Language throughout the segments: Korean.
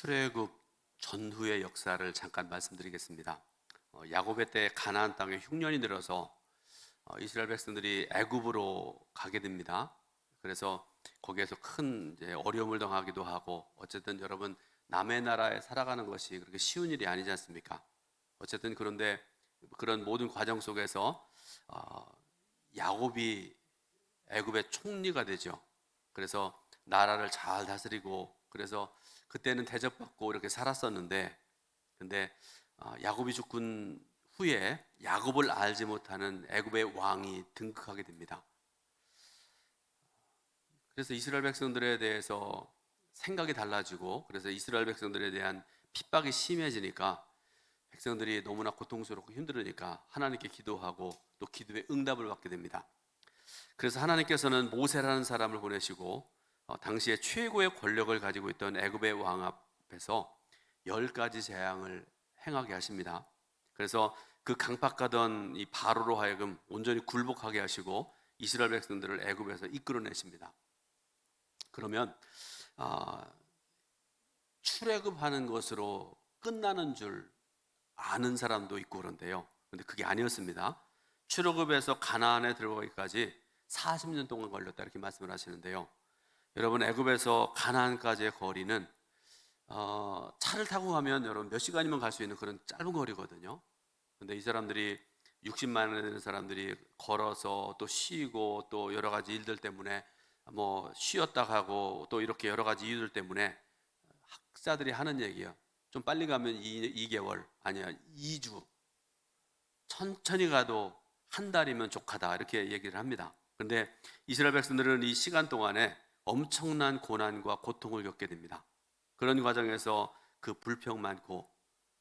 출애굽 전후의 역사를 잠깐 말씀드리겠습니다. 야곱의 때 가나안 땅에 흉년이 들어서 이스라엘 백성들이 애굽으로 가게 됩니다. 그래서 거기에서 큰 이제 어려움을 당하기도 하고, 어쨌든 여러분, 남의 나라에 살아가는 것이 그렇게 쉬운 일이 아니지 않습니까? 어쨌든 그런데 그런 모든 과정 속에서 야곱이 애굽의 총리가 되죠. 그래서 나라를 잘 다스리고, 그래서 그때는 대접받고 이렇게 살았었는데, 근데 야곱이 죽은 후에 야곱을 알지 못하는 애굽의 왕이 등극하게 됩니다. 그래서 이스라엘 백성들에 대해서 생각이 달라지고, 그래서 이스라엘 백성들에 대한 핍박이 심해지니까 백성들이 너무나 고통스럽고 힘들으니까 하나님께 기도하고 또 기도의 응답을 받게 됩니다. 그래서 하나님께서는 모세라는 사람을 보내시고 당시에 최고의 권력을 가지고 있던 애굽의 왕 앞에서 10가지 재앙을 행하게 하십니다. 그래서 그 강팍하던 이 바로로 하여금 온전히 굴복하게 하시고 이스라엘 백성들을 애굽에서 이끌어내십니다. 그러면 출애굽하는 것으로 끝나는 줄 아는 사람도 있고 그런데요, 근데 그게 아니었습니다. 출애굽에서 가나안에 들어가기까지 40년 동안 걸렸다, 이렇게 말씀을 하시는데요, 여러분, 애굽에서 가나안까지의 거리는 차를 타고 가면 여러분 몇 시간이면 갈 수 있는 그런 짧은 거리거든요. 근데 이 사람들이 60만 원 되는 사람들이 걸어서 또 쉬고 또 여러 가지 일들 때문에 뭐 쉬었다 가고 또 이렇게 여러 가지 이유들 때문에 학자들이 하는 얘기예요. 좀 빨리 가면 2개월, 아니야 2주, 천천히 가도 한 달이면 족하다, 이렇게 얘기를 합니다. 그런데 이스라엘 백성들은 이 시간 동안에 엄청난 고난과 고통을 겪게 됩니다. 그런 과정에서 그 불평 많고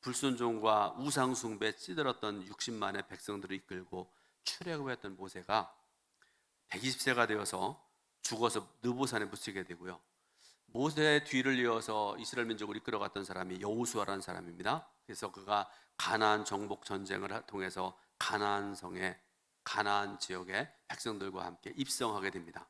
불순종과 우상 숭배에 찌들었던 60만의 백성들을 이끌고 출애굽했던 모세가 120세가 되어서 죽어서 느보산에 묻히게 되고요, 모세의 뒤를 이어서 이스라엘 민족을 이끌어갔던 사람이 여호수아라는 사람입니다. 그래서 그가 가나안 정복 전쟁을 통해서 가나안 성에, 가나안 지역의 백성들과 함께 입성하게 됩니다.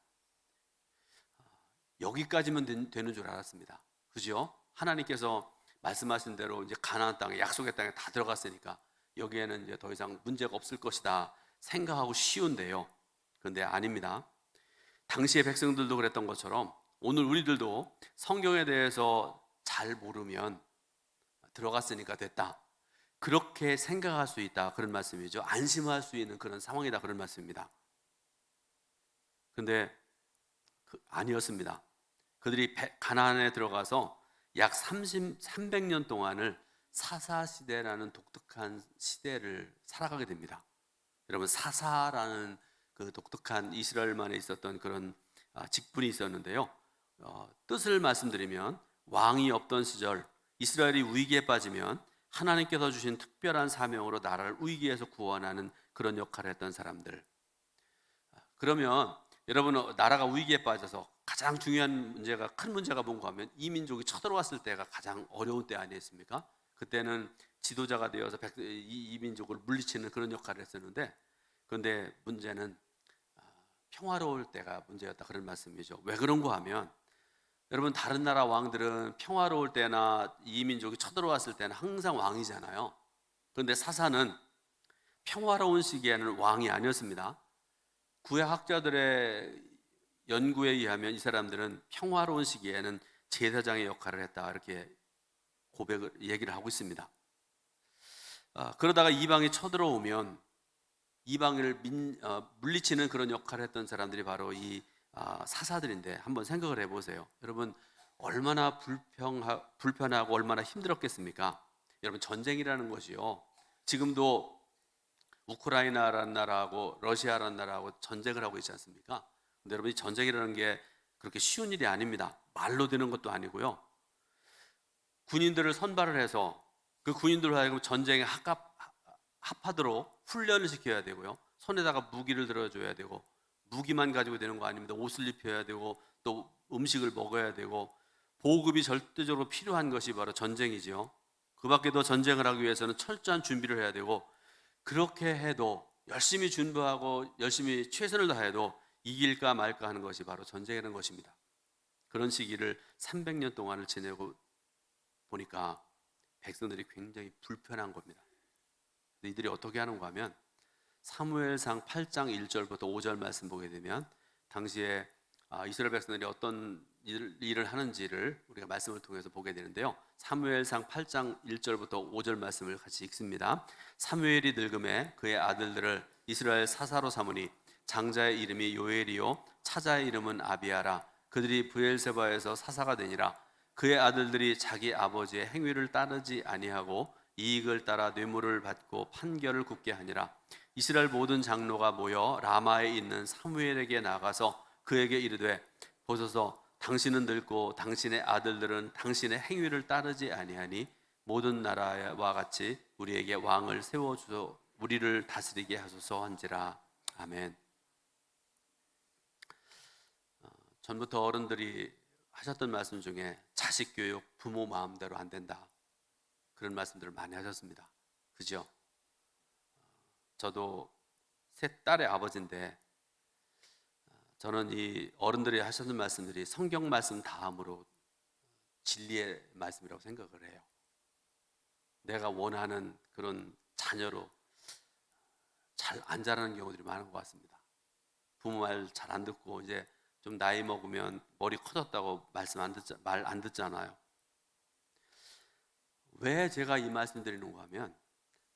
여기까지면 되는 줄 알았습니다. 그죠? 하나님께서 말씀하신 대로 이제 가나안 땅에, 약속의 땅에 다 들어갔으니까 여기에는 이제 더 이상 문제가 없을 것이다 생각하고 쉬운데요, 그런데 아닙니다. 당시의 백성들도 그랬던 것처럼 오늘 우리들도 성경에 대해서 잘 모르면 들어갔으니까 됐다, 그렇게 생각할 수 있다, 그런 말씀이죠. 안심할 수 있는 그런 상황이다, 그런 말씀입니다. 그런데 아니었습니다. 그들이 가나안에 들어가서 약 300년 동안을 사사시대라는 독특한 시대를 살아가게 됩니다. 여러분, 사사라는 그 독특한 이스라엘만에 있었던 그런 직분이 있었는데요, 뜻을 말씀드리면 왕이 없던 시절 이스라엘이 위기에 빠지면 하나님께서 주신 특별한 사명으로 나라를 위기에서 구원하는 그런 역할을 했던 사람들. 그러면 여러분, 나라가 위기에 빠져서 가장 중요한 문제가, 큰 문제가 뭔가 하면 이 민족이 쳐들어왔을 때가 가장 어려운 때 아니었습니까? 그때는 지도자가 되어서 이 민족을 물리치는 그런 역할을 했었는데, 그런데 문제는 평화로울 때가 문제였다, 그런 말씀이죠. 왜 그런가 하면 여러분, 다른 나라 왕들은 평화로울 때나 이 민족이 쳐들어왔을 때는 항상 왕이잖아요. 그런데 사사는 평화로운 시기에는 왕이 아니었습니다. 구약학자들의 연구에 의하면 이 사람들은 평화로운 시기에는 제사장의 역할을 했다, 이렇게 얘기를 하고 있습니다. 그러다가 이방이 쳐들어오면 이방을 물리치는 그런 역할을 했던 사람들이 바로 이 사사들인데, 한번 생각을 해보세요. 여러분, 얼마나 불편하고 얼마나 힘들었겠습니까? 여러분, 전쟁이라는 것이요, 지금도 우크라이나라는 나라하고 러시아라는 나라하고 전쟁을 하고 있지 않습니까? 근데 여러분, 이 전쟁이라는 게 그렇게 쉬운 일이 아닙니다. 말로 되는 것도 아니고요, 군인들을 선발을 해서 그 군인들로 하여금 전쟁에 합하도록 훈련을 시켜야 되고요, 손에다가 무기를 들어줘야 되고, 무기만 가지고 되는 거 아닙니다. 옷을 입혀야 되고 또 음식을 먹어야 되고, 보급이 절대적으로 필요한 것이 바로 전쟁이죠. 그 밖에도 전쟁을 하기 위해서는 철저한 준비를 해야 되고, 그렇게 해도 열심히 준비하고 열심히 최선을 다해도 이길까 말까 하는 것이 바로 전쟁이라는 것입니다. 그런 시기를 300년 동안을 지내고 보니까 백성들이 굉장히 불편한 겁니다. 이들이 어떻게 하는가 하면 사무엘상 8장 1절부터 5절 말씀 보게 되면 당시에 이스라엘 백성들이 어떤 일을 하는지를 우리가 말씀을 통해서 보게 되는데요. 사무엘상 8장 1절부터 5절 말씀을 같이 읽습니다. 사무엘이 늙음에 그의 아들들을 이스라엘 사사로 삼으니 장자의 이름이 요엘이요 차자의 이름은 아비아라. 그들이 브엘세바에서 사사가 되니라. 그의 아들들이 자기 아버지의 행위를 따르지 아니하고 이익을 따라 뇌물을 받고 판결을 굽게 하니라. 이스라엘 모든 장로가 모여 라마에 있는 사무엘에게 나가서 그에게 이르되 보소서 당신은 늙고 당신의 아들들은 당신의 행위를 따르지 아니하니 모든 나라와 같이 우리에게 왕을 세워주소 우리를 다스리게 하소서 한지라. 아멘. 전부터 어른들이 하셨던 말씀 중에 자식 교육 부모 마음대로 안 된다, 그런 말씀들을 많이 하셨습니다. 그죠? 저도 세 딸의 아버지인데 저는 이 어른들이 하셨던 말씀들이 성경 말씀 다음으로 진리의 말씀이라고 생각을 해요. 내가 원하는 그런 자녀로 잘 안 자라는 경우들이 많은 것 같습니다. 부모 말 잘 안 듣고 이제 좀 나이 먹으면 머리 커졌다고 말 안 듣잖아요. 왜 제가 이 말씀 드리는가 하면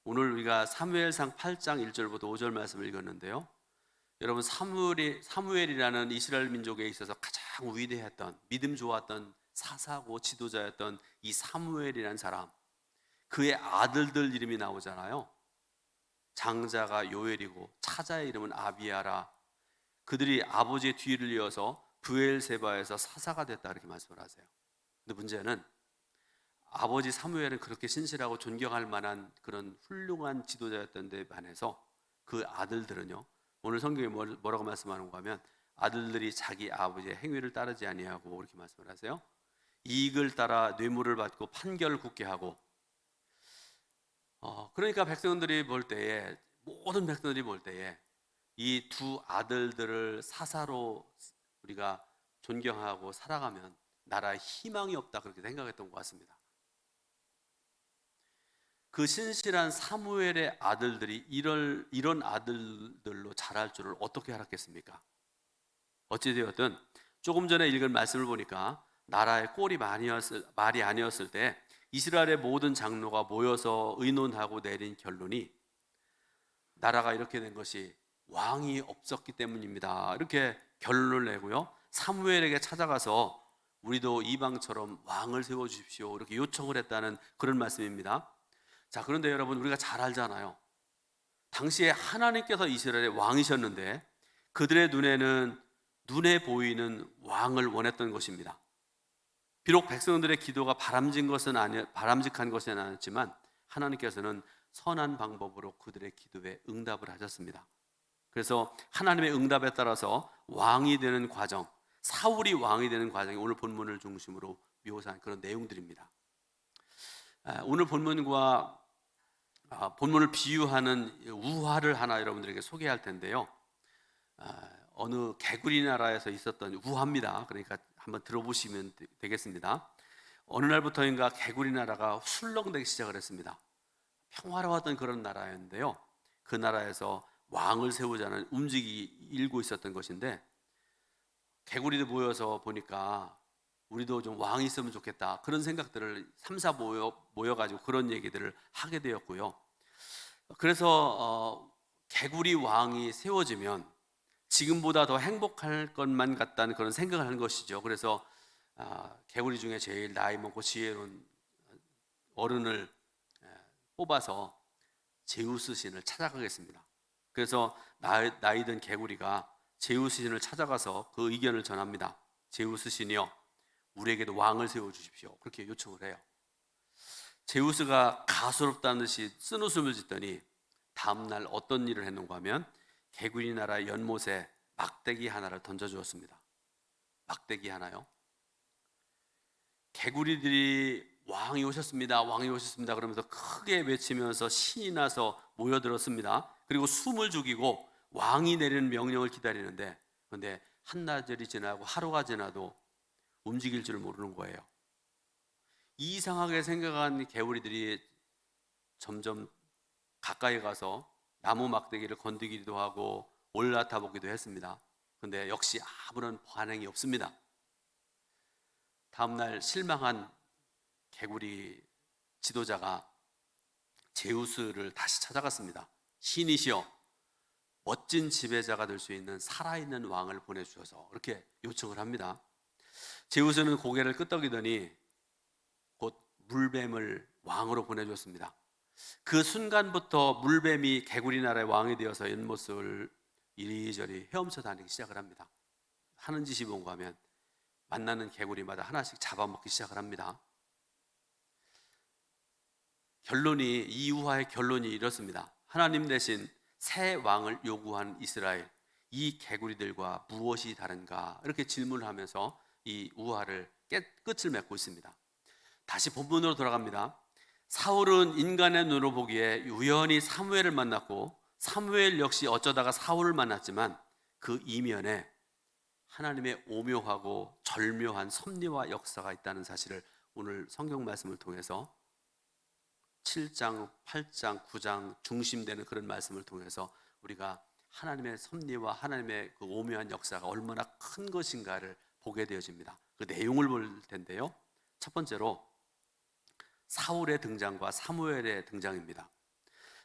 오늘 우리가 사무엘상 8장 1절부터 5절 말씀을 읽었는데요. 여러분 사무엘이라는 이스라엘 민족에 있어서 가장 위대했던 믿음 좋았던 사사고 지도자였던 이 사무엘이라는 사람, 그의 아들들 이름이 나오잖아요. 장자가 요엘이고 차자의 이름은 아비아라. 그들이 아버지의 뒤를 이어서 브엘세바에서 사사가 됐다, 이렇게 말씀을 하세요. 근데 문제는 아버지 사무엘은 그렇게 신실하고 존경할 만한 그런 훌륭한 지도자였던 데 반해서 그 아들들은요, 오늘 성경에 뭐라고 말씀하는가 하면 아들들이 자기 아버지의 행위를 따르지 아니하고 이렇게 말씀을 하세요. 이익을 따라 뇌물을 받고 판결을 굳게 하고, 그러니까 백성들이 볼 때에, 모든 백성들이 볼 때에 이 두 아들들을 사사로 우리가 존경하고 살아가면 나라에 희망이 없다, 그렇게 생각했던 것 같습니다. 그 신실한 사무엘의 아들들이 이런 아들들로 자랄 줄을 어떻게 알았겠습니까? 어찌되었든 조금 전에 읽은 말씀을 보니까 나라의 꼴이 말이 아니었을 때 이스라엘의 모든 장로가 모여서 의논하고 내린 결론이 나라가 이렇게 된 것이 왕이 없었기 때문입니다, 이렇게 결론을 내고요, 사무엘에게 찾아가서 우리도 이방처럼 왕을 세워주십시오, 이렇게 요청을 했다는 그런 말씀입니다. 자, 그런데 여러분, 우리가 잘 알잖아요. 당시에 하나님께서 이스라엘의 왕이셨는데 그들의 눈에는 눈에 보이는 왕을 원했던 것입니다. 비록 백성들의 기도가 바람직한 것은 아니었지만 하나님께서는 선한 방법으로 그들의 기도에 응답을 하셨습니다. 그래서 하나님의 응답에 따라서 왕이 되는 과정, 사울이 왕이 되는 과정이 오늘 본문을 중심으로 묘사한 그런 내용들입니다. 오늘 본문과 본문을 비유하는 우화를 하나 여러분들에게 소개할 텐데요. 어느 개구리 나라에서 있었던 우화입니다. 그러니까 한번 들어보시면 되겠습니다. 어느 날부터인가 개구리 나라가 술렁대기 시작을 했습니다. 평화로웠던 그런 나라였는데요, 그 나라에서 왕을 세우자는 움직이 일고 있었던 것인데 개구리들 모여서 보니까 우리도 좀 왕이 있으면 좋겠다, 그런 생각들을 3사 모여가지고 그런 얘기들을 하게 되었고요. 그래서 개구리 왕이 세워지면 지금보다 더 행복할 것만 같다는 그런 생각을 한 것이죠. 그래서 개구리 중에 제일 나이 먹고 지혜로운 어른을 뽑아서 제우스 신을 찾아가겠습니다. 그래서 나이 든 개구리가 제우스 신을 찾아가서 그 의견을 전합니다. 제우스 신이여, 우리에게도 왕을 세워주십시오, 그렇게 요청을 해요. 제우스가 가소롭다는 듯이 쓴웃음을 짓더니 다음날 어떤 일을 했는가 하면 개구리 나라의 연못에 막대기 하나를 던져주었습니다. 막대기 하나요? 개구리들이 왕이 오셨습니다, 왕이 오셨습니다 그러면서 크게 외치면서 신이 나서 모여들었습니다. 그리고 숨을 죽이고 왕이 내리는 명령을 기다리는데, 그런데 한나절이 지나고 하루가 지나도 움직일 줄 모르는 거예요. 이상하게 생각한 개구리들이 점점 가까이 가서 나무 막대기를 건드기도 하고 올라타 보기도 했습니다. 근데 역시 아무런 반응이 없습니다. 다음날 실망한 개구리 지도자가 제우스를 다시 찾아갔습니다. 신이시여, 멋진 지배자가 될 수 있는 살아있는 왕을 보내주셔서, 이렇게 요청을 합니다. 제우스는 고개를 끄덕이더니 곧 물뱀을 왕으로 보내줬습니다. 그 순간부터 물뱀이 개구리 나라의 왕이 되어서 연못을 이리저리 헤엄쳐 다니기 시작을 합니다. 하는 짓이 뭔가 하면 만나는 개구리마다 하나씩 잡아먹기 시작을 합니다. 이 우화의 결론이 이렇습니다. 하나님 대신 새 왕을 요구한 이스라엘, 이 개구리들과 무엇이 다른가? 이렇게 질문하면서 이 우화를 끝을 맺고 있습니다. 다시 본문으로 돌아갑니다. 사울은 인간의 눈으로 보기에 우연히 사무엘을 만났고, 사무엘 역시 어쩌다가 사울을 만났지만 그 이면에 하나님의 오묘하고 절묘한 섭리와 역사가 있다는 사실을 오늘 성경 말씀을 통해서 7장, 8장, 9장 중심되는 그런 말씀을 통해서 우리가 하나님의 섭리와 하나님의 그 오묘한 역사가 얼마나 큰 것인가를 보게 되어집니다. 그 내용을 볼 텐데요. 첫 번째로 사울의 등장과 사무엘의 등장입니다.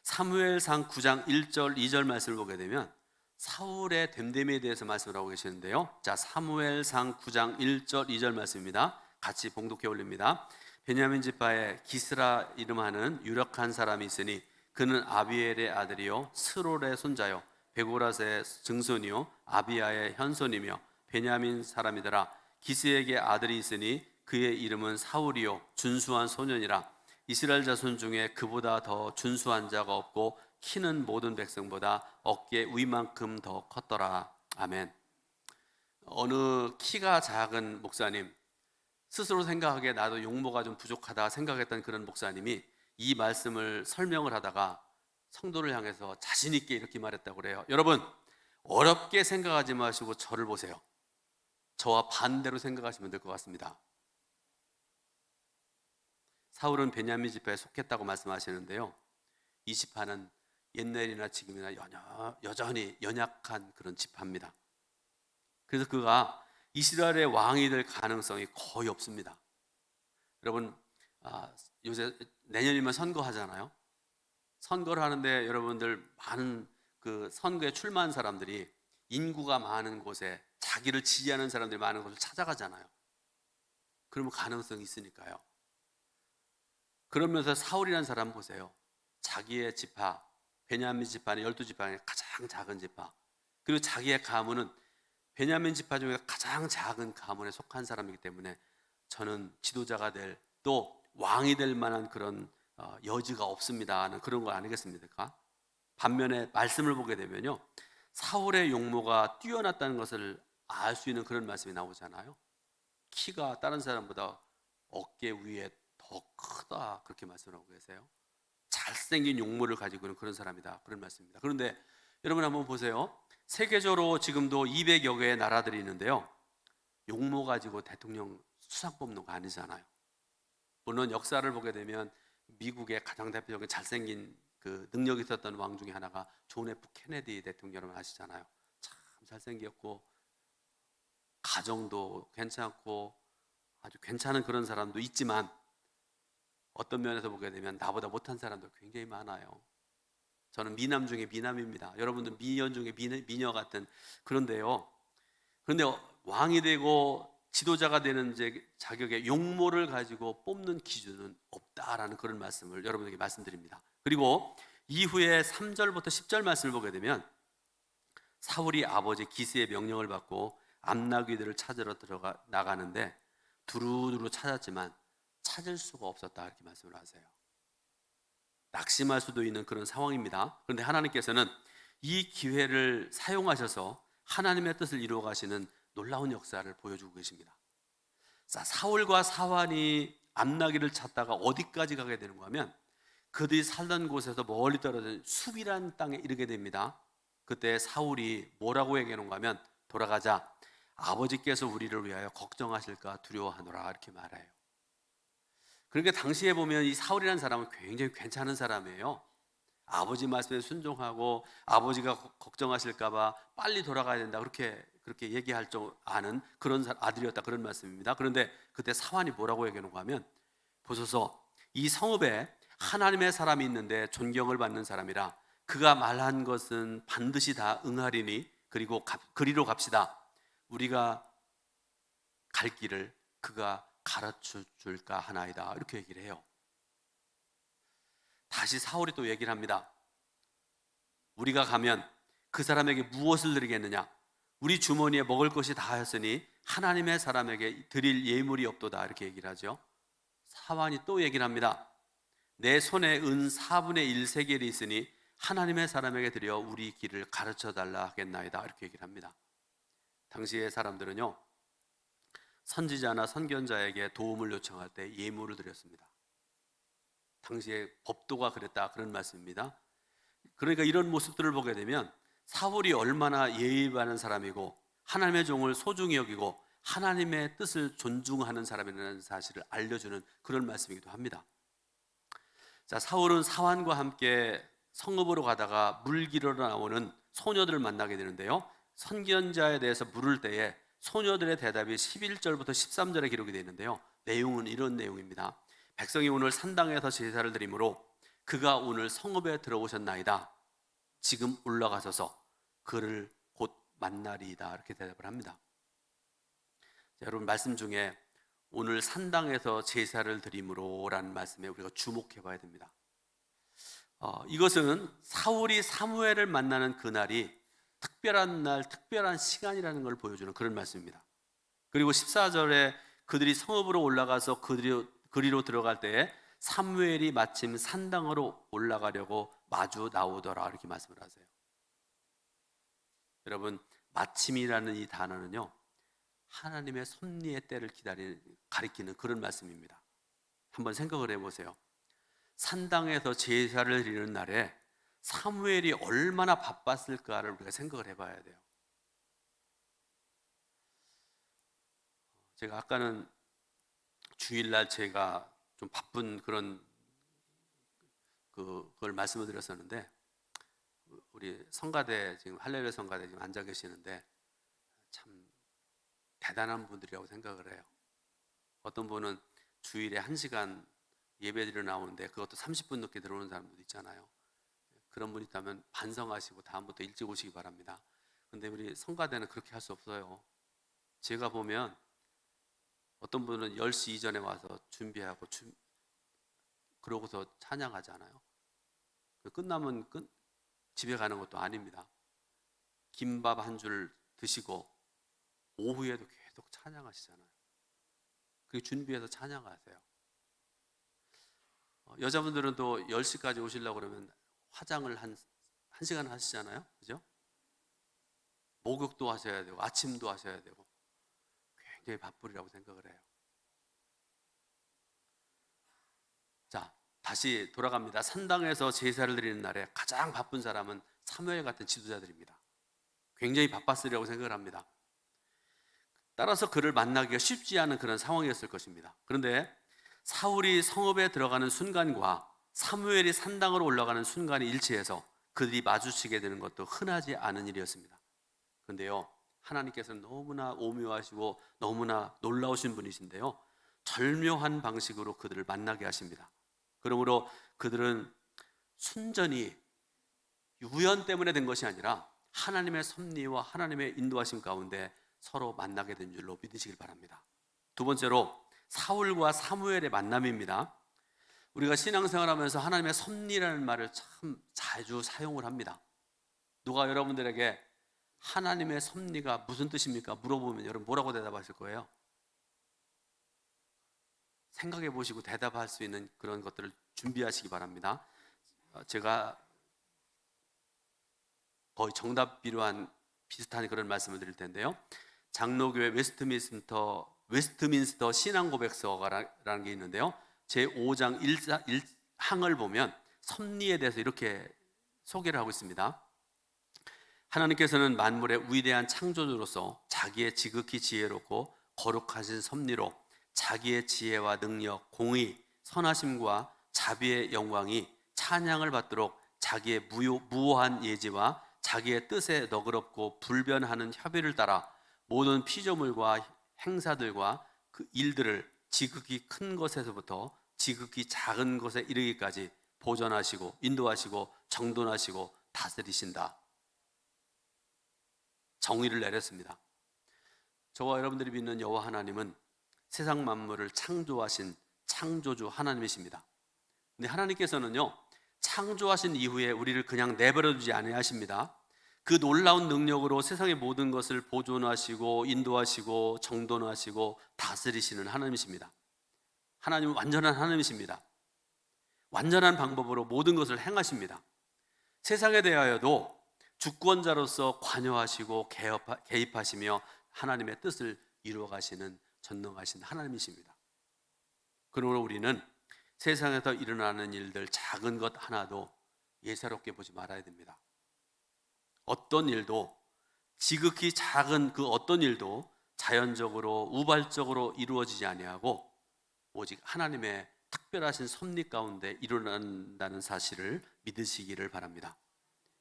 사무엘상 9장 1절 2절 말씀을 보게 되면 사울의 됨됨이에 대해서 말씀을 하고 계시는데요. 자, 사무엘상 9장 1절 2절 말씀입니다. 같이 봉독해 올립니다. 베냐민 지파에 기스라 이름하는 유력한 사람이 있으니 그는 아비엘의 아들이요 스롤의 손자요 베고라스의 증손이요 아비야의 현손이며 베냐민 사람이더라. 기스에게 아들이 있으니 그의 이름은 사울이요 준수한 소년이라. 이스라엘 자손 중에 그보다 더 준수한 자가 없고 키는 모든 백성보다 어깨 위만큼 더 컸더라. 아멘. 어느 키가 작은 목사님, 스스로 생각하기에 나도 용모가 좀 부족하다 생각했던 그런 목사님이 이 말씀을 설명을 하다가 성도를 향해서 자신 있게 이렇게 말했다고 그래요. 여러분, 어렵게 생각하지 마시고 저를 보세요. 저와 반대로 생각하시면 될 것 같습니다. 사울은 베냐민 지파에 속했다고 말씀하시는데요. 이 지파는 옛날이나 지금이나 여전히 연약한 그런 지파입니다. 그래서 그가 이스라엘의 왕이 될 가능성이 거의 없습니다. 여러분, 요새 내년이면 선거하잖아요. 선거를 하는데 여러분들 많은 그 선거에 출마한 사람들이 인구가 많은 곳에 자기를 지지하는 사람들이 많은 곳을 찾아가잖아요. 그러면 가능성이 있으니까요. 그러면서 사울이라는 사람 보세요. 자기의 지파, 베냐민 지파는 12지파 중에 가장 작은 지파, 그리고 자기의 가문은 베냐민 지파 중에 가장 작은 가문에 속한 사람이기 때문에 저는 지도자가 될, 또 왕이 될 만한 그런 여지가 없습니다 하는 그런 거 아니겠습니까? 반면에 말씀을 보게 되면요, 사울의 용모가 뛰어났다는 것을 알 수 있는 그런 말씀이 나오잖아요. 키가 다른 사람보다 어깨 위에 더 크다, 그렇게 말씀하고 계세요. 잘생긴 용모를 가지고 있는 그런 사람이다, 그런 말씀입니다. 그런데 여러분 한번 보세요. 세계적으로 지금도 200여 개의 나라들이 있는데요, 용모 가지고 대통령 수상 뽑는 거 아니잖아요. 물론 역사를 보게 되면 미국의 가장 대표적인 잘생긴 그 능력이 있었던 왕 중에 하나가 존 F 케네디 대통령, 여러분 아시잖아요. 참 잘생겼고 가정도 괜찮고 아주 괜찮은 그런 사람도 있지만 어떤 면에서 보게 되면 나보다 못한 사람도 굉장히 많아요. 저는 미남 중에 미남입니다. 여러분들 미연 중에 미녀 같은. 그런데요, 그런데 왕이 되고 지도자가 되는 자격의 용모를 가지고 뽑는 기준은 없다라는 그런 말씀을 여러분에게 말씀드립니다. 그리고 이후에 3절부터 10절 말씀을 보게 되면 사울이 아버지 기스의 명령을 받고 암나귀들을 찾으러 나가는데 두루두루 찾았지만 찾을 수가 없었다, 이렇게 말씀을 하세요. 낙심할 수도 있는 그런 상황입니다. 그런데 하나님께서는 이 기회를 사용하셔서 하나님의 뜻을 이루어 가시는 놀라운 역사를 보여주고 계십니다. 자, 사울과 사환이 암나귀를 찾다가 어디까지 가게 되는가 하면 그들이 살던 곳에서 멀리 떨어진 수비란 땅에 이르게 됩니다. 그때 사울이 뭐라고 얘기하는가 하면, 돌아가자, 아버지께서 우리를 위하여 걱정하실까 두려워하노라, 이렇게 말해요. 그러니까 당시에 보면 이 사울이라는 사람은 굉장히 괜찮은 사람이에요. 아버지 말씀에 순종하고 아버지가 걱정하실까 봐 빨리 돌아가야 된다 그렇게 얘기할 줄 아는 그런 아들이었다, 그런 말씀입니다. 그런데 그때 사환이 뭐라고 얘기하는가 하면, 보소서, 이 성읍에 하나님의 사람이 있는데 존경을 받는 사람이라 그가 말한 것은 반드시 다 응하리니 그리고 그리로 갑시다. 우리가 갈 길을 그가 가르쳐 줄까 하나이다, 이렇게 얘기를 해요. 다시 사울이 또 얘기를 합니다. 우리가 가면 그 사람에게 무엇을 드리겠느냐? 우리 주머니에 먹을 것이 다하였으니 하나님의 사람에게 드릴 예물이 없도다, 이렇게 얘기를 하죠. 사환이 또 얘기를 합니다. 내 손에 은 4분의 1 세겔이 있으니 하나님의 사람에게 드려 우리 길을 가르쳐 달라 하겠나이다, 이렇게 얘기를 합니다. 당시의 사람들은요, 선지자나 선견자에게 도움을 요청할 때 예물을 드렸습니다. 당시에 법도가 그랬다, 그런 말씀입니다. 그러니까 이런 모습들을 보게 되면 사울이 얼마나 예의 바른 사람이고 하나님의 종을 소중히 여기고 하나님의 뜻을 존중하는 사람이라는 사실을 알려주는 그런 말씀이기도 합니다. 자, 사울은 사환과 함께 성읍으로 가다가 물기로 나오는 소녀들을 만나게 되는데요, 선견자에 대해서 물을 때에 소녀들의 대답이 11절부터 13절에 기록이 되어 있는데요, 내용은 이런 내용입니다. 백성이 오늘 산당에서 제사를 드리므로 그가 오늘 성읍에 들어오셨나이다. 지금 올라가셔서 그를 곧 만나리이다, 이렇게 대답을 합니다. 자, 여러분, 말씀 중에 오늘 산당에서 제사를 드림으로 라는 말씀에 우리가 주목해 봐야 됩니다. 이것은 사울이 사무엘을 만나는 그날이 특별한 날, 특별한 시간이라는 걸 보여주는 그런 말씀입니다. 그리고 14절에 그들이 성읍으로 올라가서 그리로 들어갈 때에 사무엘이 마침 산당으로 올라가려고 마주 나오더라, 이렇게 말씀을 하세요. 여러분, 마침이라는 이 단어는요, 하나님의 섭리의 때를 가리키는 그런 말씀입니다. 한번 생각을 해보세요. 산당에서 제사를 드리는 날에 사무엘이 얼마나 바빴을까를 우리가 생각을 해봐야 돼요. 제가 아까는 주일날 제가 좀 바쁜 그걸 말씀을 드렸었는데, 우리 성가대, 지금 할렐루야 성가대 지금 앉아 계시는데 참 대단한 분들이라고 생각을 해요. 어떤 분은 주일에 1시간 예배드리러 나오는데 그것도 30분 늦게 들어오는 사람도 있잖아요. 그런 분 있다면 반성하시고 다음부터 일찍 오시기 바랍니다. 근데 우리 성가대는 그렇게 할 수 없어요. 제가 보면 어떤 분은 10시 이전에 와서 준비하고 그러고서 찬양하잖아요. 끝나면 집에 가는 것도 아닙니다. 김밥 한 줄 드시고 오후에도 계속 찬양하시잖아요. 그리고 준비해서 찬양하세요. 여자분들은 또 10시까지 오시려고 그러면 화장을 한 1시간 하시잖아요. 그죠? 목욕도 하셔야 되고 아침도 하셔야 되고 굉장히 바쁘리라고 생각을 해요. 자, 다시 돌아갑니다. 산당에서 제사를 드리는 날에 가장 바쁜 사람은 사무엘 같은 지도자들입니다. 굉장히 바빴으리라고 생각을 합니다. 따라서 그를 만나기가 쉽지 않은 그런 상황이었을 것입니다. 그런데 사울이 성읍에 들어가는 순간과 사무엘이 산당으로 올라가는 순간이 일치해서 그들이 마주치게 되는 것도 흔하지 않은 일이었습니다. 그런데요, 하나님께서는 너무나 오묘하시고 너무나 놀라우신 분이신데요, 절묘한 방식으로 그들을 만나게 하십니다. 그러므로 그들은 순전히 우연 때문에 된 것이 아니라 하나님의 섭리와 하나님의 인도하심 가운데 서로 만나게 된 줄로 믿으시길 바랍니다. 두 번째로 사울과 사무엘의 만남입니다. 우리가 신앙생활하면서 하나님의 섭리라는 말을 참 자주 사용을 합니다. 누가 여러분들에게 하나님의 섭리가 무슨 뜻입니까? 물어보면 여러분 뭐라고 대답하실 거예요? 생각해 보시고 대답할 수 있는 그런 것들을 준비하시기 바랍니다. 제가 거의 정답 비슷한 그런 말씀을 드릴 텐데요, 장로교회 웨스트민스터 신앙고백서라는 게 있는데요, 제5장 1항을 보면 섭리에 대해서 이렇게 소개를 하고 있습니다. 하나님께서는 만물의 위대한 창조주로서 자기의 지극히 지혜롭고 거룩하신 섭리로 자기의 지혜와 능력, 공의, 선하심과 자비의 영광이 찬양을 받도록 자기의 무오한 예지와 자기의 뜻에 너그럽고 불변하는 협의를 따라 모든 피조물과 행사들과 그 일들을 지극히 큰 것에서부터 지극히 작은 것에 이르기까지 보존하시고 인도하시고 정돈하시고 다스리신다. 정의를 내렸습니다. 저와 여러분들이 믿는 여호와 하나님은 세상 만물을 창조하신 창조주 하나님이십니다. 근데 하나님께서는요, 창조하신 이후에 우리를 그냥 내버려 두지 아니하십니다. 그 놀라운 능력으로 세상의 모든 것을 보존하시고 인도하시고 정돈하시고 다스리시는 하나님이십니다. 하나님은 완전한 하나님이십니다. 완전한 방법으로 모든 것을 행하십니다. 세상에 대하여도 주권자로서 관여하시고 개입하시며 하나님의 뜻을 이루어 가시는 전능하신 하나님이십니다. 그러므로 우리는 세상에서 일어나는 일들 작은 것 하나도 예사롭게 보지 말아야 됩니다. 어떤 일도, 지극히 작은 그 어떤 일도 자연적으로 우발적으로 이루어지지 아니하고 오직 하나님의 특별하신 섭리 가운데 일어난다는 사실을 믿으시기를 바랍니다.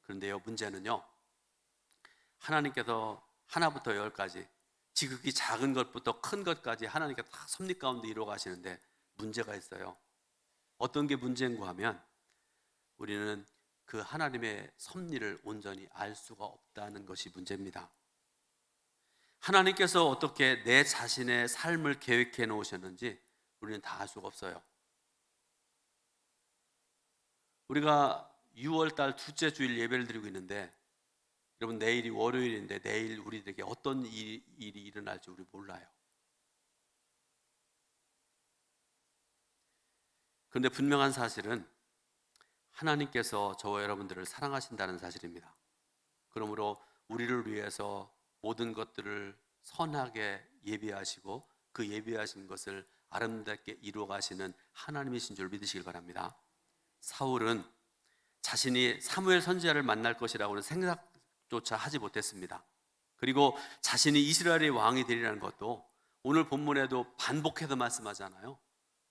그런데요, 문제는요, 하나님께서 하나부터 열까지 지극히 작은 것부터 큰 것까지 하나님께서 다 섭리 가운데 이루어 가시는데 문제가 있어요. 어떤 게 문제인가 하면 우리는 그 하나님의 섭리를 온전히 알 수가 없다는 것이 문제입니다. 하나님께서 어떻게 내 자신의 삶을 계획해 놓으셨는지 우리는 다 알 수가 없어요. 우리가 6월달 둘째 주일 예배를 드리고 있는데, 여러분 내일이 월요일인데 내일 우리들에게 어떤 일이 일어날지 우리 몰라요. 그런데 분명한 사실은 하나님께서 저와 여러분들을 사랑하신다는 사실입니다. 그러므로 우리를 위해서 모든 것들을 선하게 예비하시고 그 예비하신 것을 아름답게 이루어 가시는 하나님이신 줄 믿으시길 바랍니다. 사울은 자신이 사무엘 선지자를 만날 것이라고는 생각조차 하지 못했습니다. 그리고 자신이 이스라엘의 왕이 되리라는 것도 오늘 본문에도 반복해서 말씀하잖아요.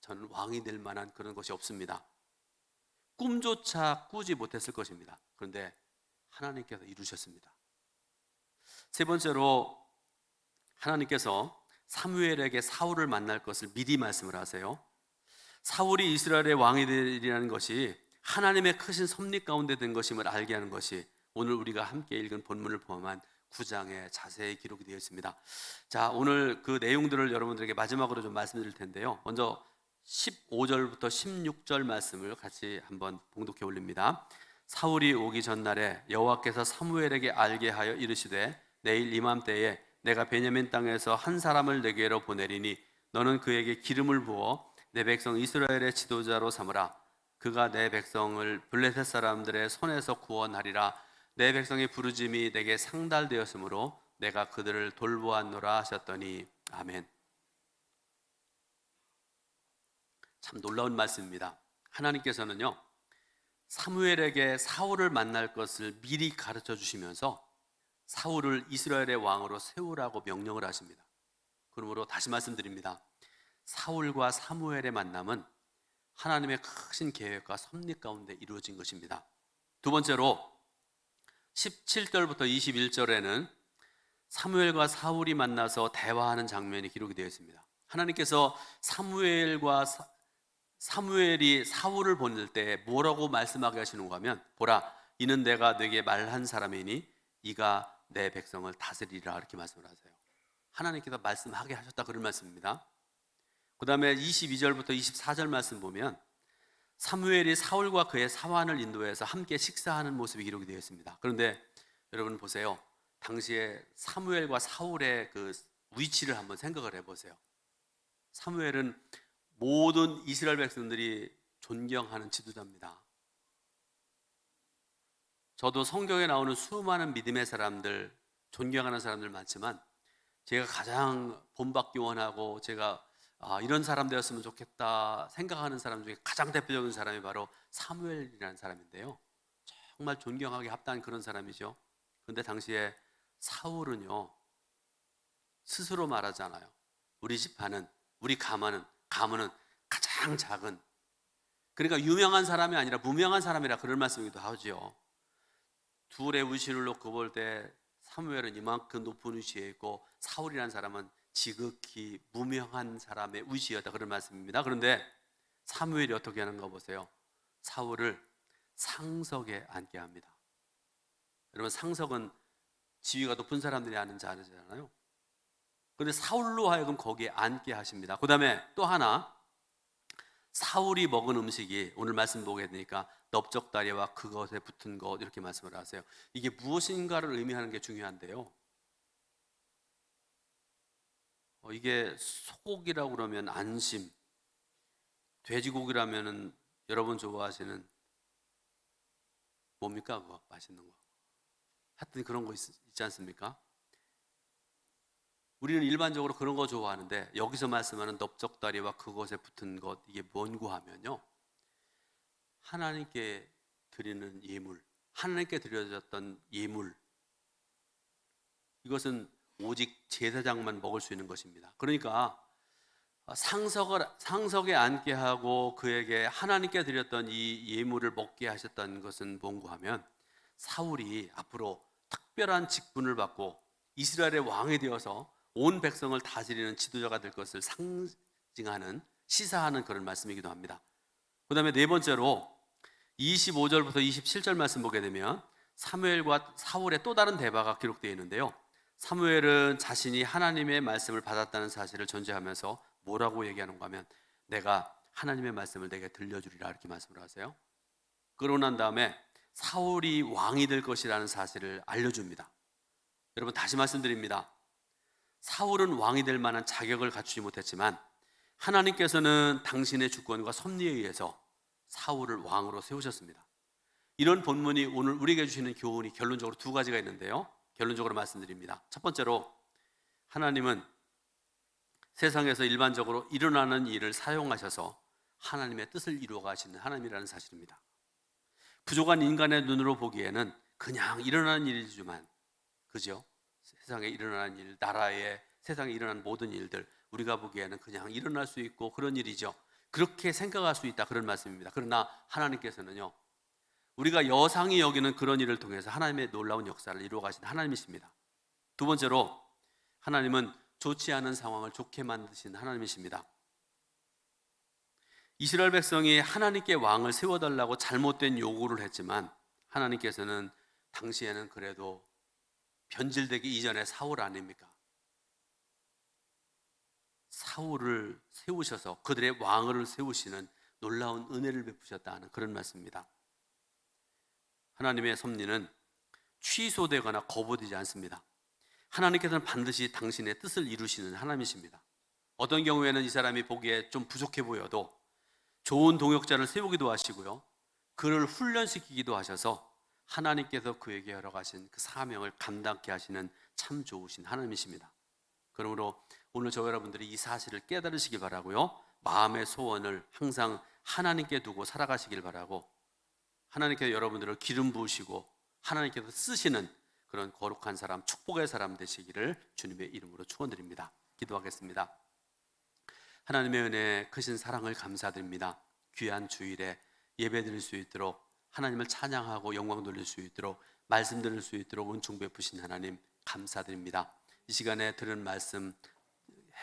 저는 왕이 될 만한 그런 것이 없습니다. 꿈조차 꾸지 못했을 것입니다. 그런데 하나님께서 이루셨습니다. 세 번째로 하나님께서 사무엘에게 사울을 만날 것을 미리 말씀을 하세요. 사울이 이스라엘의 왕이 되리라는 것이 하나님의 크신 섭리 가운데 된 것임을 알게 하는 것이 오늘 우리가 함께 읽은 본문을 포함한 9장에 자세히 기록이 되어 있습니다. 자, 오늘 그 내용들을 여러분들에게 마지막으로 좀 말씀드릴 텐데요. 먼저 15절부터 16절 말씀을 같이 한번 봉독해 올립니다. 사울이 오기 전날에 여호와께서 사무엘에게 알게 하여 이르시되 내일 이맘때에 내가 베냐민 땅에서 한 사람을 내게로 보내리니 너는 그에게 기름을 부어 내 백성 이스라엘의 지도자로 삼으라. 그가 내 백성을 블레셋 사람들의 손에서 구원하리라. 내 백성의 부르짐이 내게 상달되었으므로 내가 그들을 돌보았노라 하셨더니 아멘. 참 놀라운 말씀입니다. 하나님께서는요, 사무엘에게 사울을 만날 것을 미리 가르쳐 주시면서 사울을 이스라엘의 왕으로 세우라고 명령을 하십니다. 그러므로 다시 말씀드립니다. 사울과 사무엘의 만남은 하나님의 크신 계획과 섭리 가운데 이루어진 것입니다. 두 번째로 17절부터 21절에는 사무엘과 사울이 만나서 대화하는 장면이 기록이 되어 있습니다. 하나님께서 사무엘이 사울을 보낼 때 뭐라고 말씀하게 하시는가 하면 보라, 이는 내가 네게 말한 사람이니 이가 내 백성을 다스리라 이렇게 말씀을 하세요. 하나님께서 말씀하게 하셨다 그런 말씀입니다. 그 다음에 22절부터 24절 말씀 보면 사무엘이 사울과 그의 사환을 인도해서 함께 식사하는 모습이 기록이 되어 있습니다. 그런데 여러분 보세요. 당시에 사무엘과 사울의 그 위치를 한번 생각을 해보세요. 사무엘은 모든 이스라엘 백성들이 존경하는 지도자입니다. 저도 성경에 나오는 수많은 믿음의 사람들, 존경하는 사람들 많지만 제가 가장 본받기 원하고 제가 이런 사람 되었으면 좋겠다 생각하는 사람 중에 가장 대표적인 사람이 바로 사무엘이라는 사람인데요. 정말 존경하기 합당한 그런 사람이죠. 그런데 당시에 사울은요, 스스로 말하잖아요. 우리 집안은, 우리 가문은 가장 작은 그러니까 유명한 사람이 아니라 무명한 사람이라 그런 말씀이기도 하죠. 둘의 위치를 놓고 볼 때 사무엘은 이만큼 높은 위치에 있고 사울이라는 사람은 지극히 무명한 사람의 위치였다, 그런 말씀입니다. 그런데 사무엘이 어떻게 하는가 보세요. 사울을 상석에 앉게 합니다. 여러분, 상석은 지위가 높은 사람들이 앉는 자리잖아요. 그런데 사울로 하여금 거기에 앉게 하십니다. 그 다음에 또 하나, 사울이 먹은 음식이 오늘 말씀 보게 되니까 넓적다리와 그것에 붙은 것, 이렇게 말씀을 하세요. 이게 무엇인가를 의미하는 게 중요한데요. 이게 소고기라고 그러면 안심, 돼지고기라면은 여러분 좋아하시는 뭡니까? 그거 맛있는 거. 하여튼 그런 거 있지 않습니까? 우리는 일반적으로 그런 거 좋아하는데 여기서 말씀하는 넓적다리와 그것에 붙은 것, 이게 뭔고 하면요, 하나님께 드리는 예물, 하나님께 드려졌던 예물, 이것은 오직 제사장만 먹을 수 있는 것입니다. 그러니까 상석에 앉게 하고 그에게 하나님께 드렸던 이 예물을 먹게 하셨던 것은 뭔고 하면, 사울이 앞으로 특별한 직분을 받고 이스라엘의 왕이 되어서 온 백성을 다스리는 지도자가 될 것을 상징하는, 시사하는 그런 말씀이기도 합니다. 그 다음에 네 번째로 25절부터 27절 말씀 보게 되면 사무엘과 사울의 또 다른 대화가 기록되어 있는데요, 사무엘은 자신이 하나님의 말씀을 받았다는 사실을 전제하면서 뭐라고 얘기하는가 하면, 내가 하나님의 말씀을 내게 들려주리라, 이렇게 말씀을 하세요. 그러고 난 다음에 사울이 왕이 될 것이라는 사실을 알려줍니다. 여러분, 다시 말씀드립니다. 사울은 왕이 될 만한 자격을 갖추지 못했지만 하나님께서는 당신의 주권과 섭리에 의해서 사울을 왕으로 세우셨습니다. 이런 본문이 오늘 우리에게 주시는 교훈이 결론적으로 두 가지가 있는데요, 결론적으로 말씀드립니다. 첫 번째로, 하나님은 세상에서 일반적으로 일어나는 일을 사용하셔서 하나님의 뜻을 이루어 가시는 하나님이라는 사실입니다. 부족한 인간의 눈으로 보기에는 그냥 일어나는 일이지만, 그죠? 세상에 일어나는 일, 나라에, 세상에 일어나는 모든 일들, 우리가 보기에는 그냥 일어날 수 있고 그런 일이죠. 그렇게 생각할 수 있다, 그런 말씀입니다. 그러나 하나님께서는요, 우리가 여상히 여기는 그런 일을 통해서 하나님의 놀라운 역사를 이루어 가신 하나님이십니다. 두 번째로, 하나님은 좋지 않은 상황을 좋게 만드신 하나님이십니다. 이스라엘 백성이 하나님께 왕을 세워달라고 잘못된 요구를 했지만 하나님께서는 당시에는 그래도 변질되기 이전에 사울 아닙니까? 사울을 세우셔서 그들의 왕을 세우시는 놀라운 은혜를 베푸셨다는 그런 말씀입니다. 하나님의 섭리는 취소되거나 거부되지 않습니다. 하나님께서는 반드시 당신의 뜻을 이루시는 하나님이십니다. 어떤 경우에는 이 사람이 보기에 좀 부족해 보여도 좋은 동역자를 세우기도 하시고요, 그를 훈련시키기도 하셔서 하나님께서 그에게 허락하신 그 사명을 감당케 하시는 참 좋으신 하나님이십니다. 그러므로 오늘 저 여러분들이 이 사실을 깨달으시길 바라고요, 마음의 소원을 항상 하나님께 두고 살아가시길 바라고, 하나님께서 여러분들을 기름 부으시고 하나님께서 쓰시는 그런 거룩한 사람, 축복의 사람 되시기를 주님의 이름으로 축원드립니다. 기도하겠습니다. 하나님의 은혜, 크신 사랑을 감사드립니다. 귀한 주일에 예배 드릴 수 있도록, 하나님을 찬양하고 영광 돌릴 수 있도록, 말씀 들을 수 있도록 은총 베푸신 하나님 감사드립니다. 이 시간에 들은 말씀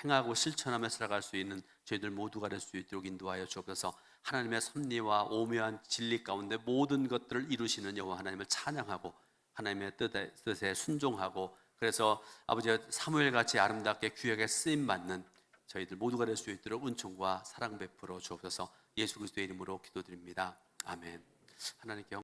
행하고 실천하며 살아갈 수 있는 저희들 모두가 될 수 있도록 인도하여 주옵소서. 하나님의 섭리와 오묘한 진리 가운데 모든 것들을 이루시는 여호와 하나님을 찬양하고 하나님의 뜻에 순종하고, 그래서 아버지 사무엘같이 아름답게 귀하게 쓰임받는 저희들 모두가 될 수 있도록 은총과 사랑 베풀어 주옵소서. 예수 그리스도의 이름으로 기도드립니다. 아멘. 하나님께